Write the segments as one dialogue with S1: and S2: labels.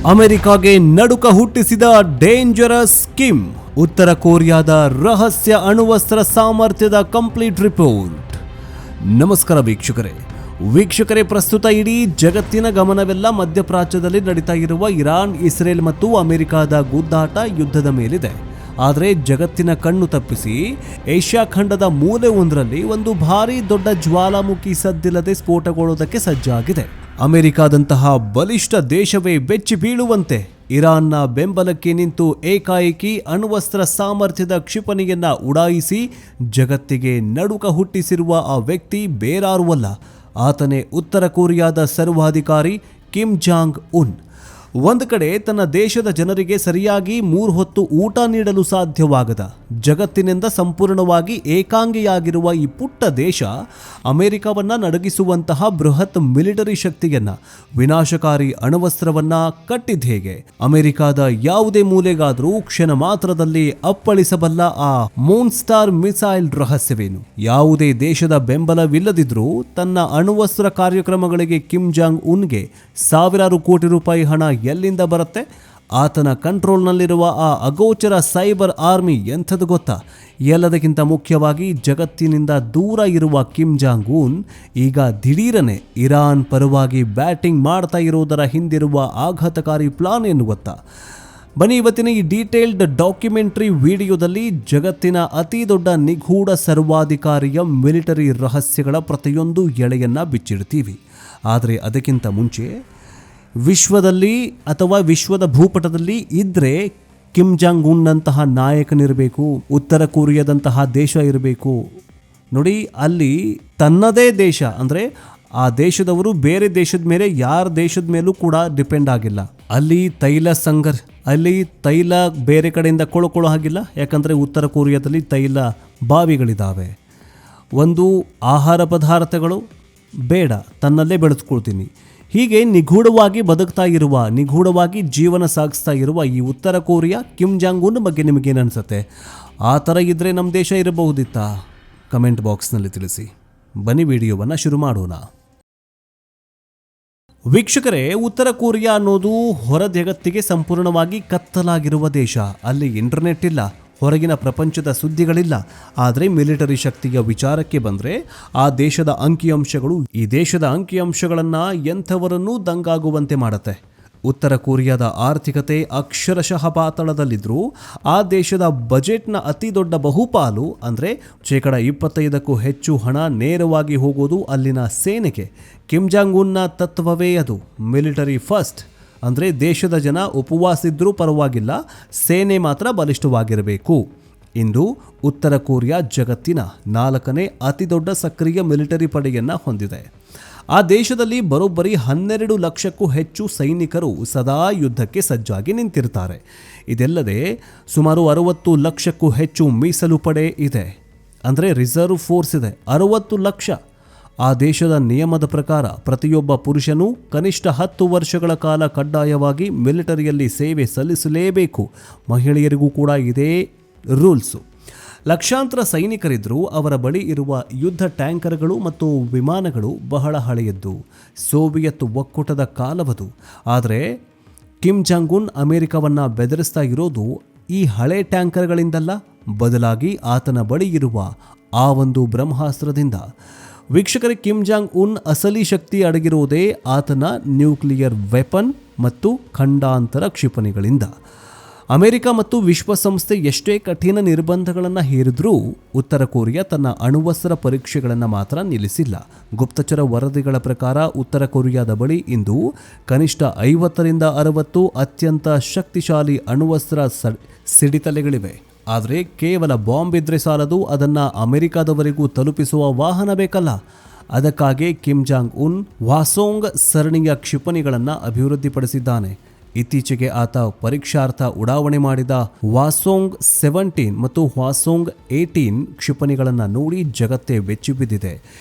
S1: ಅಮೆರಿಕಾಗೆ ನಡುಕ ಹುಟ್ಟಿಸಿದ dangerous Kim. ಉತ್ತರ ಕೊರಿಯಾದ ರಹಸ್ಯ ಅಣುವಸ್ತ್ರ ಸಾಮರ್ಥ್ಯದ ಕಂಪ್ಲೀಟ್ ರಿಪೋರ್ಟ್. ನಮಸ್ಕಾರ ವೀಕ್ಷಕರೇ, ಪ್ರಸ್ತುತ ಇಡೀ ಜಗತ್ತಿನ ಗಮನವೆಲ್ಲ ಮಧ್ಯಪ್ರಾಚ್ಯದಲ್ಲಿ ನಡೀತಾ ಇರುವ ಇರಾನ್, ಇಸ್ರೇಲ್ ಮತ್ತು ಅಮೆರಿಕಾದ ಗುದ್ದಾಟ ಯುದ್ಧದ ಮೇಲಿದೆ. ಆದರೆ ಜಗತ್ತಿನ ಕಣ್ಣು ತಪ್ಪಿಸಿ ಏಷ್ಯಾ ಖಂಡದ ಮೂಲೆ ಒಂದರಲ್ಲಿ ಒಂದು ಭಾರಿ ದೊಡ್ಡ ಜ್ವಾಲಾಮುಖಿ ಸದ್ದಿಲ್ಲದೆ ಸ್ಫೋಟಗೊಳ್ಳುವುದಕ್ಕೆ ಸಜ್ಜಾಗಿದೆ. ಅಮೆರಿಕಾದಂತಹ ಬಲಿಷ್ಠ ದೇಶವೇ ಬೆಚ್ಚಿ ಬೀಳುವಂತೆ ಇರಾನ್ನ ಬೆಂಬಲಕ್ಕೆ ನಿಂತು ಏಕಾಏಕಿ ಅಣ್ವಸ್ತ್ರ ಸಾಮರ್ಥ್ಯದ ಕ್ಷಿಪಣಿಯನ್ನ ಉಡಾಯಿಸಿ ಜಗತ್ತಿಗೆ ನಡುಕ ಹುಟ್ಟಿಸಿರುವ ಆ ವ್ಯಕ್ತಿ ಬೇರಾರುವಲ್ಲ, ಆತನೇ ಉತ್ತರ ಕೊರಿಯಾದ ಸರ್ವಾಧಿಕಾರಿ ಕಿಮ್ ಜಾಂಗ್ ಉನ್. ಒಂದು ಕಡೆ ತನ್ನ ದೇಶದ ಜನರಿಗೆ ಸರಿಯಾಗಿ 3 ಹೊತ್ತು ಊಟ ನೀಡಲು ಸಾಧ್ಯವಾಗದ, ಜಗತ್ತಿನಿಂದ ಸಂಪೂರ್ಣವಾಗಿ ಏಕಾಂಗಿಯಾಗಿರುವ ಈ ಪುಟ್ಟ ದೇಶ ಅಮೆರಿಕವನ್ನ ನಡಗಿಸುವಂತಹ ಬೃಹತ್ ಮಿಲಿಟರಿ ಶಕ್ತಿಯನ್ನ, ವಿನಾಶಕಾರಿ ಅಣ್ವಸ್ತ್ರವನ್ನ ಕಟ್ಟಿದ ಹೇಗೆ? ಅಮೆರಿಕಾದ ಯಾವುದೇ ಮೂಲೆಗಾದರೂ ಕ್ಷಣ ಮಾತ್ರದಲ್ಲಿ ಅಪ್ಪಳಿಸಬಲ್ಲ ಆ ಮೂನ್ ಸ್ಟಾರ್ ಮಿಸೈಲ್ ರಹಸ್ಯವೇನು? ಯಾವುದೇ ದೇಶದ ಬೆಂಬಲವಿಲ್ಲದಿದ್ರೂ ತನ್ನ ಅಣ್ವಸ್ತ್ರ ಕಾರ್ಯಕ್ರಮಗಳಿಗೆ ಕಿಮ್ ಜಾಂಗ್ ಉನ್ಗೆ ಸಾವಿರಾರು ಕೋಟಿ ರೂಪಾಯಿ ಹಣ ಎಲ್ಲಿಂದ ಬರುತ್ತೆ? ಆತನ ಕಂಟ್ರೋಲ್ನಲ್ಲಿರುವ ಆ ಅಗೋಚರ ಸೈಬರ್ ಆರ್ಮಿ ಎಂಥದ್ದು ಗೊತ್ತಾ? ಎಲ್ಲದಕ್ಕಿಂತ ಮುಖ್ಯವಾಗಿ ಜಗತ್ತಿನಿಂದ ದೂರ ಇರುವ ಕಿಮ್ ಜಾಂಗ್ ಉನ್ ಈಗ ದಿಢೀರನೆ ಇರಾನ್ ಪರವಾಗಿ ಬ್ಯಾಟಿಂಗ್ ಮಾಡ್ತಾ ಇರೋದರ ಹಿಂದಿರುವ ಆಘಾತಕಾರಿ ಪ್ಲಾನ್ ಏನು ಗೊತ್ತಾ? ಬನ್ನಿ ಇವತ್ತಿನ ಈ ಡೀಟೇಲ್ಡ್ ಡಾಕ್ಯುಮೆಂಟರಿ ವಿಡಿಯೋದಲ್ಲಿ ಜಗತ್ತಿನ ಅತಿ ದೊಡ್ಡ ನಿಗೂಢ ಸರ್ವಾಧಿಕಾರಿಯ ಮಿಲಿಟರಿ ರಹಸ್ಯಗಳ ಪ್ರತಿಯೊಂದು ಎಳೆಯನ್ನ ಬಿಚ್ಚಿಡ್ತೀವಿ. ಆದರೆ ಅದಕ್ಕಿಂತ ಮುಂಚೆ ವಿಶ್ವದಲ್ಲಿ ಅಥವಾ ವಿಶ್ವದ ಭೂಪಟದಲ್ಲಿ ಇದ್ರೆ ಕಿಮ್ ಜಾಂಗ್ ಉನ್ನಂತಹ ನಾಯಕನಿರಬೇಕು, ಉತ್ತರ ಕೊರಿಯಾದಂತಹ ದೇಶ ಇರಬೇಕು. ನೋಡಿ, ಅಲ್ಲಿ ತನ್ನದೇ ದೇಶ ಅಂದರೆ ಆ ದೇಶದವರು ಬೇರೆ ದೇಶದ ಮೇಲೆ ಯಾರ ದೇಶದ ಮೇಲೂ ಕೂಡ ಡಿಪೆಂಡ್ ಆಗಿಲ್ಲ. ಅಲ್ಲಿ ಅಲ್ಲಿ ತೈಲ ಬೇರೆ ಕಡೆಯಿಂದ ಕೊಳ್ಳೋ ಹಾಗಿಲ್ಲ. ಯಾಕಂದರೆ ಉತ್ತರ ಕೊರಿಯಾದಲ್ಲಿ ತೈಲ ಬಾವಿಗಳಿದ್ದಾವೆ. ಒಂದು ಆಹಾರ ಪದಾರ್ಥಗಳು ಬೇಡ, ತನ್ನಲ್ಲೇ ಬೆಳೆಸ್ಕೊಳ್ತೀನಿ. ಹೀಗೆ ನಿಗೂಢವಾಗಿ ಬದುಕ್ತಾ ಇರುವ, ನಿಗೂಢವಾಗಿ ಜೀವನ ಸಾಗಿಸ್ತಾ ಇರುವ ಈ ಉತ್ತರ ಕೊರಿಯಾ ಕಿಮ್ ಜಾಂಗ್ ಉನ್ ಬಗ್ಗೆ ನಿಮಗೇನು ಅನಿಸುತ್ತೆ? ಆ ಥರ ಇದ್ದರೆ ನಮ್ಮ ದೇಶ ಇರಬಹುದಿತ್ತಾ? ಕಮೆಂಟ್ ಬಾಕ್ಸ್ನಲ್ಲಿ ತಿಳಿಸಿ. ಬನ್ನಿ ವಿಡಿಯೋವನ್ನು ಶುರು ಮಾಡೋಣ. ವೀಕ್ಷಕರೇ, ಉತ್ತರ ಕೊರಿಯಾ ಅನ್ನೋದು ಹೊರ ಜಗತ್ತಿಗೆ ಸಂಪೂರ್ಣವಾಗಿ ಕತ್ತಲಾಗಿರುವ ದೇಶ. ಅಲ್ಲಿ ಇಂಟರ್ನೆಟ್ ಇಲ್ಲ, ಹೊರಗಿನ ಪ್ರಪಂಚದ ಸುದ್ದಿಗಳಿಲ್ಲ. ಆದರೆ ಮಿಲಿಟರಿ ಶಕ್ತಿಯ ವಿಚಾರಕ್ಕೆ ಬಂದರೆ ಆ ದೇಶದ ಅಂಕಿಅಂಶಗಳು ಈ ದೇಶದ ಅಂಕಿಅಂಶಗಳನ್ನು ಎಂಥವರನ್ನೂ ದಂಗಾಗುವಂತೆ ಮಾಡುತ್ತೆ. ಉತ್ತರ ಕೊರಿಯಾದ ಆರ್ಥಿಕತೆ ಅಕ್ಷರಶಃ ಪಾತಾಳದಲ್ಲಿದ್ದರೂ ಆ ದೇಶದ ಬಜೆಟ್ನ ಅತಿ ದೊಡ್ಡ ಬಹುಪಾಲು ಅಂದರೆ 25%ಕ್ಕೂ ಹೆಚ್ಚು ಹಣ ನೇರವಾಗಿ ಹೋಗೋದು ಅಲ್ಲಿನ ಸೇನೆಗೆ. ಕಿಮ್ ಜಾಂಗ್ ಉನ್ನ ತತ್ವವೇ ಅದು, ಮಿಲಿಟರಿ ಫಸ್ಟ್. ಅಂದರೆ ದೇಶದ ಜನ ಉಪವಾಸ ಇದ್ದರೂ ಪರವಾಗಿಲ್ಲ, ಸೇನೆ ಮಾತ್ರ ಬಲಿಷ್ಠವಾಗಿರಬೇಕು. ಇಂದು ಉತ್ತರ ಕೊರಿಯಾ ಜಗತ್ತಿನ 4ನೇ ಅತಿ ದೊಡ್ಡ ಸಕ್ರಿಯ ಮಿಲಿಟರಿ ಪಡೆಯನ್ನು ಹೊಂದಿದೆ. ಆ ದೇಶದಲ್ಲಿ ಬರೋಬ್ಬರಿ 12 ಲಕ್ಷಕ್ಕೂ ಹೆಚ್ಚು ಸೈನಿಕರು ಸದಾ ಯುದ್ಧಕ್ಕೆ ಸಜ್ಜಾಗಿ ನಿಂತಿರ್ತಾರೆ. ಇದಲ್ಲದೆ ಸುಮಾರು 60 ಲಕ್ಷಕ್ಕೂ ಹೆಚ್ಚು ಮೀಸಲು ಪಡೆ ಇದೆ, ಅಂದರೆ ರಿಸರ್ವ್ ಫೋರ್ಸ್ ಇದೆ. 60 ಲಕ್ಷ. ಆ ದೇಶದ ನಿಯಮದ ಪ್ರಕಾರ ಪ್ರತಿಯೊಬ್ಬ ಪುರುಷನೂ ಕನಿಷ್ಠ 10 ವರ್ಷಗಳ ಕಾಲ ಕಡ್ಡಾಯವಾಗಿ ಮಿಲಿಟರಿಯಲ್ಲಿ ಸೇವೆ ಸಲ್ಲಿಸಲೇಬೇಕು. ಮಹಿಳೆಯರಿಗೂ ಕೂಡ ಇದೇ ರೂಲ್ಸು. ಲಕ್ಷಾಂತರ ಸೈನಿಕರಿದ್ದರೂ ಅವರ ಬಳಿ ಇರುವ ಯುದ್ಧ ಟ್ಯಾಂಕರ್ಗಳು ಮತ್ತು ವಿಮಾನಗಳು ಬಹಳ ಹಳೆಯದ್ದು, ಸೋವಿಯತ್ ಒಕ್ಕೂಟದ ಕಾಲವದು. ಆದರೆ ಕಿಮ್ ಜಾಂಗ್ ಉನ್ ಅಮೆರಿಕವನ್ನು ಬೆದರಿಸ್ತಾ ಇರೋದು ಈ ಹಳೆ ಟ್ಯಾಂಕರ್ಗಳಿಂದಲ್ಲ, ಬದಲಾಗಿ ಆತನ ಬಳಿ ಇರುವ ಆ ಒಂದು ಬ್ರಹ್ಮಾಸ್ತ್ರದಿಂದ. ವೀಕ್ಷಕರೇ, ಕಿಮ್ ಜಾಂಗ್ ಉನ್ ಅಸಲಿ ಶಕ್ತಿ ಅಡಗಿರುವುದೇ ಆತನ ನ್ಯೂಕ್ಲಿಯರ್ ವೆಪನ್ ಮತ್ತು ಖಂಡಾಂತರ ಕ್ಷಿಪಣಿಗಳಿಂದ. ಅಮೆರಿಕ ಮತ್ತು ವಿಶ್ವಸಂಸ್ಥೆ ಎಷ್ಟೇ ಕಠಿಣ ನಿರ್ಬಂಧಗಳನ್ನು ಹೇರಿದ್ರೂ ಉತ್ತರ ಕೊರಿಯಾ ತನ್ನ ಅಣ್ವಸ್ತ್ರ ಪರೀಕ್ಷೆಗಳನ್ನು ಮಾತ್ರ ನಿಲ್ಲಿಸಿಲ್ಲ. ಗುಪ್ತಚರ ವರದಿಗಳ ಪ್ರಕಾರ ಉತ್ತರ ಕೊರಿಯಾದ ಬಳಿ ಇಂದು ಕನಿಷ್ಠ 50ರಿಂದ 60 ಅತ್ಯಂತ ಶಕ್ತಿಶಾಲಿ ಅಣ್ವಸ್ತ್ರ ಸಿಡಿತಲೆಗಳಿವೆ. ಆದರೆ ಕೇವಲ ಬಾಂಬ್ ಇದ್ರೆ ಸಾಲದು, ಅದನ್ನು ಅಮೆರಿಕಾದವರೆಗೂ ತಲುಪಿಸುವ ವಾಹನ ಬೇಕಲ್ಲ. ಅದಕ್ಕಾಗಿ ಕಿಮ್ ಜಾಂಗ್ ಉನ್ ಹ್ವಾಸೋಂಗ್ ಸರಣಿಯ ಕ್ಷಿಪಣಿಗಳನ್ನು ಅಭಿವೃದ್ಧಿಪಡಿಸಿದ್ದಾನೆ. ಇತ್ತೀಚೆಗೆ ಆತ ಪರೀಕ್ಷಾರ್ಥ ಉಡಾವಣೆ ಮಾಡಿದ ಹ್ವಾಸೋಂಗ್ 17 ಮತ್ತು ಹ್ವಾಸೋಂಗ್ 18 ಕ್ಷಿಪಣಿಗಳನ್ನು ನೋಡಿ ಜಗತ್ತೇ ಬೆಚ್ಚಿಬಿದ್ದಿದೆ.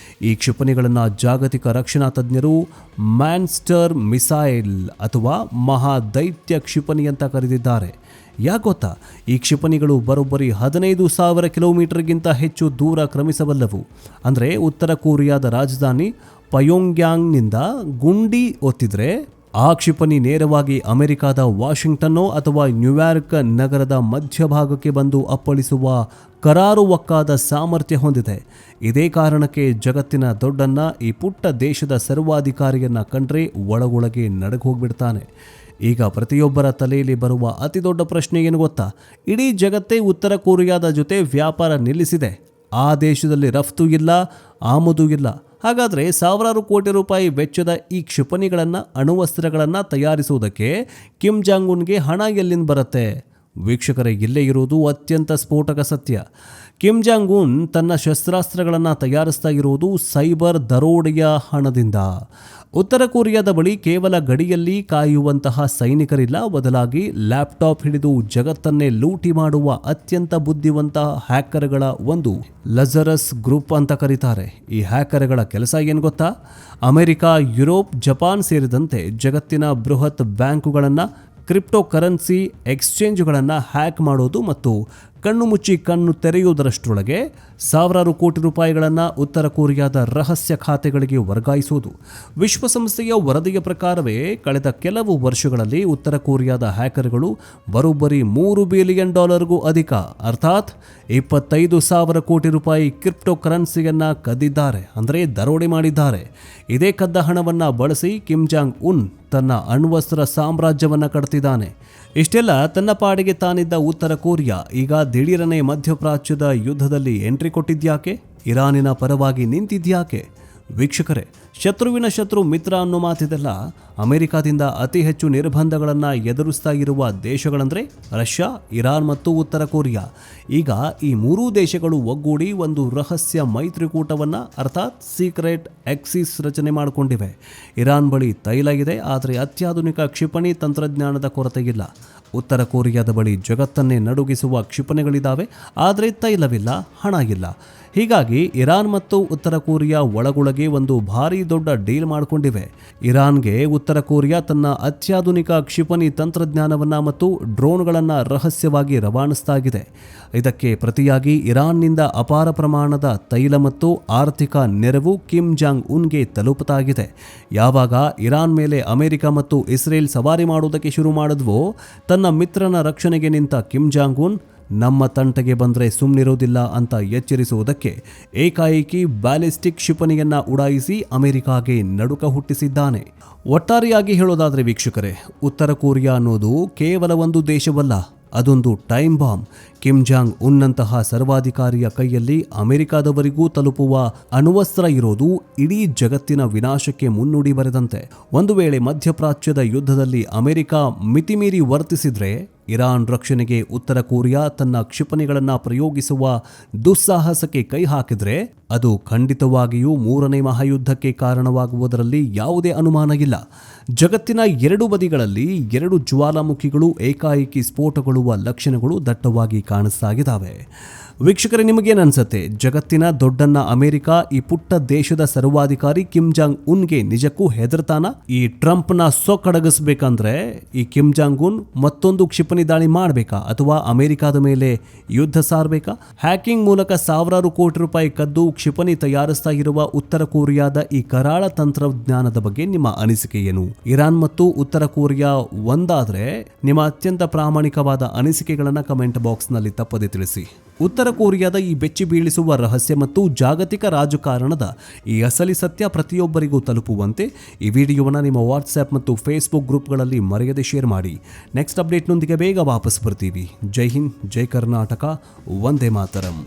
S1: ಈ ಕ್ಷಿಪಣಿಗಳನ್ನು ಜಾಗತಿಕ ರಕ್ಷಣಾ ತಜ್ಞರು ಮ್ಯಾನ್ಸ್ಟರ್ ಮಿಸೈಲ್ ಅಥವಾ ಮಹಾದೈತ್ಯ ಕ್ಷಿಪಣಿ ಅಂತ ಕರೆದಿದ್ದಾರೆ. ಯಾಕೆ ಗೊತ್ತಾ? ಈ ಕ್ಷಿಪಣಿಗಳು ಬರೋಬ್ಬರಿ 15,000 ಕಿಲೋಮೀಟರ್ಗಿಂತ ಹೆಚ್ಚು ದೂರ ಕ್ರಮಿಸಬಲ್ಲವು. ಅಂದರೆ ಉತ್ತರ ಕೊರಿಯಾದ ರಾಜಧಾನಿ ಪಯೋಂಗ್ಯಾಂಗ್ನಿಂದ ಗುಂಡಿ ಒತ್ತಿದ್ರೆ ಆ ಕ್ಷಿಪಣಿ ನೇರವಾಗಿ ಅಮೆರಿಕದ ವಾಷಿಂಗ್ಟನ್ನೋ ಅಥವಾ ನ್ಯೂಯಾರ್ಕ್ ನಗರದ ಮಧ್ಯಭಾಗಕ್ಕೆ ಬಂದು ಅಪ್ಪಳಿಸುವ ಕರಾರುವಕ್ಕಾದ ಸಾಮರ್ಥ್ಯ ಹೊಂದಿದೆ. ಇದೇ ಕಾರಣಕ್ಕೆ ಜಗತ್ತಿನ ದೊಡ್ಡನ್ನ ಈ ಪುಟ್ಟ ದೇಶದ ಸರ್ವಾಧಿಕಾರಿಯನ್ನ ಕಂಡ್ರೆ ಒಳಗೊಳಗೆ ನಡಗೋಗ್ಬಿಡ್ತಾನೆ. ಈಗ ಪ್ರತಿಯೊಬ್ಬರ ತಲೆಯಲ್ಲಿ ಬರುವ ಅತಿ ದೊಡ್ಡ ಪ್ರಶ್ನೆ ಏನು ಗೊತ್ತಾ? ಇಡೀ ಜಗತ್ತೇ ಉತ್ತರ ಕೊರಿಯಾದ ಜೊತೆ ವ್ಯಾಪಾರ ನಿಲ್ಲಿಸಿದೆ. ಆ ದೇಶದಲ್ಲಿ ರಫ್ತು ಇಲ್ಲ, ಆಮದು ಇಲ್ಲ. ಹಾಗಾದರೆ ಸಾವಿರಾರು ಕೋಟಿ ರೂಪಾಯಿ ವೆಚ್ಚದ ಈ ಕ್ಷಿಪಣಿಗಳನ್ನು, ಅಣುವಸ್ತ್ರಗಳನ್ನು ತಯಾರಿಸುವುದಕ್ಕೆ ಕಿಮ್ ಜಾಂಗ್ ಉನ್ಗೆ ಹಣ ಎಲ್ಲಿಂದ ಬರುತ್ತೆ? ವೀಕ್ಷಕರೇ, ಇಲ್ಲೇ ಇರುವುದು ಅತ್ಯಂತ ಸ್ಫೋಟಕ ಸತ್ಯ. ಕಿಮ್ ಜಾಂಗ್ ಉನ್ ತನ್ನ ಶಸ್ತ್ರಾಸ್ತ್ರಗಳನ್ನು ತಯಾರಿಸ್ತಾ ಇರುವುದು ಸೈಬರ್ ದರೋಡೆಯ ಹಣದಿಂದ. ಉತ್ತರ ಕೊರಿಯಾದ ಬಳಿ ಕೇವಲ ಗಡಿಯಲ್ಲಿ ಕಾಯುವಂತಹ ಸೈನಿಕರಿಲ್ಲ, ಬದಲಾಗಿ ಲ್ಯಾಪ್ಟಾಪ್ ಹಿಡಿದು ಜಗತ್ತನ್ನೇ ಲೂಟಿ ಮಾಡುವ ಅತ್ಯಂತ ಬುದ್ಧಿವಂತ ಹ್ಯಾಕರ್ಗಳ ಒಂದು ಲಜರಸ್ ಗ್ರೂಪ್ ಅಂತ ಕರೀತಾರೆ. ಈ ಹ್ಯಾಕರ್ಗಳ ಕೆಲಸ ಏನು ಗೊತ್ತಾ? ಅಮೆರಿಕ, ಯುರೋಪ್, ಜಪಾನ್ ಸೇರಿದಂತೆ ಜಗತ್ತಿನ ಬೃಹತ್ ಬ್ಯಾಂಕುಗಳನ್ನು, ಕ್ರಿಪ್ಟೋ ಕರೆನ್ಸಿ ಎಕ್ಸ್ಚೇಂಜ್ಗಳನ್ನು ಹ್ಯಾಕ್ ಮಾಡೋದು ಮತ್ತು ಕಣ್ಣು ಮುಚ್ಚಿ ಕಣ್ಣು ತೆರೆಯುವುದರಷ್ಟರೊಳಗೆ ಸಾವಿರಾರು ಕೋಟಿ ರೂಪಾಯಿಗಳನ್ನು ಉತ್ತರ ಕೊರಿಯಾದ ರಹಸ್ಯ ಖಾತೆಗಳಿಗೆ ವರ್ಗಾಯಿಸುವುದು. ವಿಶ್ವಸಂಸ್ಥೆಯ ವರದಿಯ ಪ್ರಕಾರವೇ ಕಳೆದ ಕೆಲವು ವರ್ಷಗಳಲ್ಲಿ ಉತ್ತರ ಕೊರಿಯಾದ ಹ್ಯಾಕರ್ಗಳು ಬರೋಬ್ಬರಿ $3 ಬಿಲಿಯನ್ ಅಧಿಕ, ಅರ್ಥಾತ್ 25,000 ಕೋಟಿ ರೂಪಾಯಿ ಕ್ರಿಪ್ಟೋ ಕರೆನ್ಸಿಯನ್ನು ಕದ್ದಿದ್ದಾರೆ, ಅಂದರೆ ದರೋಡೆ ಮಾಡಿದ್ದಾರೆ. ಇದೇ ಕದ್ದ ಹಣವನ್ನು ಬಳಸಿ ಕಿಮ್ ಜಾಂಗ್ ಉನ್ ತನ್ನ ಅಣ್ವಸ್ತ್ರ ಸಾಮ್ರಾಜ್ಯವನ್ನು ಕಟ್ತಿದ್ದಾನೆ. ಇಷ್ಟೆಲ್ಲ ತನ್ನ ಪಾಡಿಗೆ ತಾನಿದ್ದ ಉತ್ತರ ಕೊರಿಯಾ ಈಗ ದಿಢೀರನೆ ಮಧ್ಯಪ್ರಾಚ್ಯದ ಯುದ್ಧದಲ್ಲಿ ಎಂಟ್ರಿ ಕೊಟ್ಟಿದ್ಯಾಕೆ? ಇರಾನಿನ ಪರವಾಗಿ ನಿಂತಿದ್ಯಾಕೆ? ವೀಕ್ಷಕರೇ, ಶತ್ರುವಿನ ಶತ್ರು ಮಿತ್ರ ಅನ್ನೋ ಮಾತಿದೆಲ್ಲ. ಅಮೆರಿಕಾದಿಂದ ಅತಿ ಹೆಚ್ಚು ನಿರ್ಬಂಧಗಳನ್ನು ಎದುರಿಸ್ತಾ ಇರುವ ದೇಶಗಳಂದರೆ ರಷ್ಯಾ, ಇರಾನ್ ಮತ್ತು ಉತ್ತರ ಕೊರಿಯಾ. ಈಗ ಈ ಮೂರೂ ದೇಶಗಳು ಒಗ್ಗೂಡಿ ಒಂದು ರಹಸ್ಯ ಮೈತ್ರಿಕೂಟವನ್ನು, ಅರ್ಥಾತ್ ಸೀಕ್ರೆಟ್ ಎಕ್ಸಿಸ್ ರಚನೆ ಮಾಡಿಕೊಂಡಿವೆ. ಇರಾನ್ ಬಳಿ ತೈಲ ಇದೆ, ಆದರೆ ಅತ್ಯಾಧುನಿಕ ಕ್ಷಿಪಣಿ ತಂತ್ರಜ್ಞಾನದ ಕೊರತೆಯಿಲ್ಲ. ಉತ್ತರ ಕೊರಿಯಾದ ಬಳಿ ಜಗತ್ತನ್ನೇ ನಡುಗಿಸುವ ಕ್ಷಿಪಣಿಗಳಿದ್ದಾವೆ, ಆದರೆ ತೈಲವಿಲ್ಲ, ಹಣ ಇಲ್ಲ. ಹೀಗಾಗಿ ಇರಾನ್ ಮತ್ತು ಉತ್ತರ ಕೊರಿಯಾ ಒಳಗೊಳಗೆ ಒಂದು ಭಾರಿ ದೊಡ್ಡ ಡೀಲ್ ಮಾಡಿಕೊಂಡಿವೆ. ಇರಾನ್ಗೆ ಉತ್ತರ ಕೊರಿಯಾ ತನ್ನ ಅತ್ಯಾಧುನಿಕ ಕ್ಷಿಪಣಿ ತಂತ್ರಜ್ಞಾನವನ್ನು ಮತ್ತು ಡ್ರೋನ್ಗಳನ್ನು ರಹಸ್ಯವಾಗಿ ರವಾನಿಸ್ತಾಗಿದೆ. ಇದಕ್ಕೆ ಪ್ರತಿಯಾಗಿ ಇರಾನ್ನಿಂದ ಅಪಾರ ಪ್ರಮಾಣದ ತೈಲ ಮತ್ತು ಆರ್ಥಿಕ ನೆರವು ಕಿಮ್ ಜಾಂಗ್ ಉನ್ಗೆ ತಲುಪುತ್ತಾಗಿದೆ. ಯಾವಾಗ ಇರಾನ್ ಮೇಲೆ ಅಮೆರಿಕ ಮತ್ತು ಇಸ್ರೇಲ್ ಸವಾರಿ ಮಾಡುವುದಕ್ಕೆ ಶುರು ಮಾಡಿದ್ವೋ, ತನ್ನ ಮಿತ್ರನ ರಕ್ಷಣೆಗೆ ನಿಂತ ಕಿಮ್ ಜಾಂಗ್ ಉನ್ ನಮ್ಮ ತಂಟೆಗೆ ಬಂದರೆ ಸುಮ್ಮನಿರೋದಿಲ್ಲ ಅಂತ ಎಚ್ಚರಿಸುವುದಕ್ಕೆ ಏಕಾಏಕಿ ಬ್ಯಾಲಿಸ್ಟಿಕ್ ಕ್ಷಿಪಣಿಯನ್ನು ಉಡಾಯಿಸಿ ಅಮೆರಿಕಾಗೆ ನಡುಕ ಹುಟ್ಟಿಸಿದ್ದಾನೆ. ಒಟ್ಟಾರೆಯಾಗಿ ಹೇಳೋದಾದರೆ ವೀಕ್ಷಕರೇ, ಉತ್ತರ ಕೊರಿಯಾ ಅನ್ನೋದು ಕೇವಲ ಒಂದು ದೇಶವಲ್ಲ, ಅದೊಂದು ಟೈಮ್ ಬಾಂಬ್. ಕಿಮ್ ಜಾಂಗ್ ಉನ್ನಂತಹ ಸರ್ವಾಧಿಕಾರಿಯ ಕೈಯಲ್ಲಿ ಅಮೆರಿಕಾದವರಿಗೂ ತಲುಪುವ ಅಣ್ವಸ್ತ್ರ ಇರೋದು ಇಡೀ ಜಗತ್ತಿನ ವಿನಾಶಕ್ಕೆ ಮುನ್ನುಡಿ ಬರೆದಂತೆ. ಒಂದು ವೇಳೆ ಮಧ್ಯಪ್ರಾಚ್ಯದ ಯುದ್ಧದಲ್ಲಿ ಅಮೆರಿಕ ಮಿತಿಮೀರಿ ವರ್ತಿಸಿದ್ರೆ, ಇರಾನ್ ರಕ್ಷಣೆಗೆ ಉತ್ತರ ಕೊರಿಯಾ ತನ್ನ ಕ್ಷಿಪಣಿಗಳನ್ನು ಪ್ರಯೋಗಿಸುವ ದುಸ್ಸಾಹಸಕ್ಕೆ ಕೈ ಹಾಕಿದ್ರೆ, ಅದು ಖಂಡಿತವಾಗಿಯೂ 3ನೇ ಮಹಾಯುದ್ಧಕ್ಕೆ ಕಾರಣವಾಗುವುದರಲ್ಲಿ ಯಾವುದೇ ಅನುಮಾನ ಇಲ್ಲ. ಜಗತ್ತಿನ ಎರಡು ಬದಿಗಳಲ್ಲಿ 2 ಜ್ವಾಲಾಮುಖಿಗಳು ಏಕಾಏಕಿ ಸ್ಫೋಟಗೊಳ್ಳುವ ಲಕ್ಷಣಗಳು ದಟ್ಟವಾಗಿ ಕಾಣಿಸ್ತಾಗಿದ್ದಾವೆ. ವೀಕ್ಷಕರೇ, ನಿಮಗೇನನ್ಸುತ್ತೆ? ಜಗತ್ತಿನ ದೊಡ್ಡನ್ನ ಅಮೆರಿಕ ಈ ಪುಟ್ಟ ದೇಶದ ಸರ್ವಾಧಿಕಾರಿ ಕಿಮ್ ಜಾಂಗ್ ಉನ್ಗೆ ನಿಜಕ್ಕೂ ಹೆದರ್ತಾನ? ಈ ಟ್ರಂಪ್ನ ಸೊಕ್ಕಡಗಿಸ್ಬೇಕಂದ್ರೆ ಈ ಕಿಮ್ ಜಾಂಗ್ ಉನ್ ಮತ್ತೊಂದು ಕ್ಷಿಪಣಿ ದಾಳಿ ಮಾಡಬೇಕಾ, ಅಥವಾ ಅಮೆರಿಕಾದ ಮೇಲೆ ಯುದ್ಧ ಸಾರಬೇಕಾ? ಹ್ಯಾಕಿಂಗ್ ಮೂಲಕ ಸಾವಿರಾರು ಕೋಟಿ ರೂಪಾಯಿ ಕದ್ದು ಕ್ಷಿಪಣಿ ತಯಾರಿಸ್ತಾ ಇರುವ ಉತ್ತರ ಕೊರಿಯಾದ ಈ ಕರಾಳ ತಂತ್ರಜ್ಞಾನದ ಬಗ್ಗೆ ನಿಮ್ಮ ಅನಿಸಿಕೆ ಏನು? ಇರಾನ್ ಮತ್ತು ಉತ್ತರ ಕೊರಿಯಾ ಒಂದಾದ್ರೆ ನಿಮ್ಮ ಅತ್ಯಂತ ಪ್ರಾಮಾಣಿಕವಾದ ಅನಿಸಿಕೆಗಳನ್ನು ಕಮೆಂಟ್ ಬಾಕ್ಸ್ನಲ್ಲಿ ತಪ್ಪದೆ ತಿಳಿಸಿ. ಉತ್ತರ ಕೊರಿಯಾದ ಈ ಬೆಚ್ಚಿ ಬೀಳಿಸುವ ರಹಸ್ಯ ಮತ್ತು ಜಾಗತಿಕ ರಾಜಕಾರಣದ ಈ ಅಸಲಿ ಸತ್ಯ ಪ್ರತಿಯೊಬ್ಬರಿಗೂ ತಲುಪುವಂತೆ ಈ ವಿಡಿಯೋವನ್ನು ನಿಮ್ಮ ವಾಟ್ಸ್ಆ್ಯಪ್ ಮತ್ತು ಫೇಸ್ಬುಕ್ ಗ್ರೂಪ್ಗಳಲ್ಲಿ ಮರೆಯದೆ ಶೇರ್ ಮಾಡಿ. ನೆಕ್ಸ್ಟ್ ಅಪ್ಡೇಟ್ನೊಂದಿಗೆ ಬೇಗ ವಾಪಸ್ ಬರ್ತೀವಿ. ಜೈ ಹಿಂದ್, ಜೈ ಕರ್ನಾಟಕ, ವಂದೇ ಮಾತರಂ.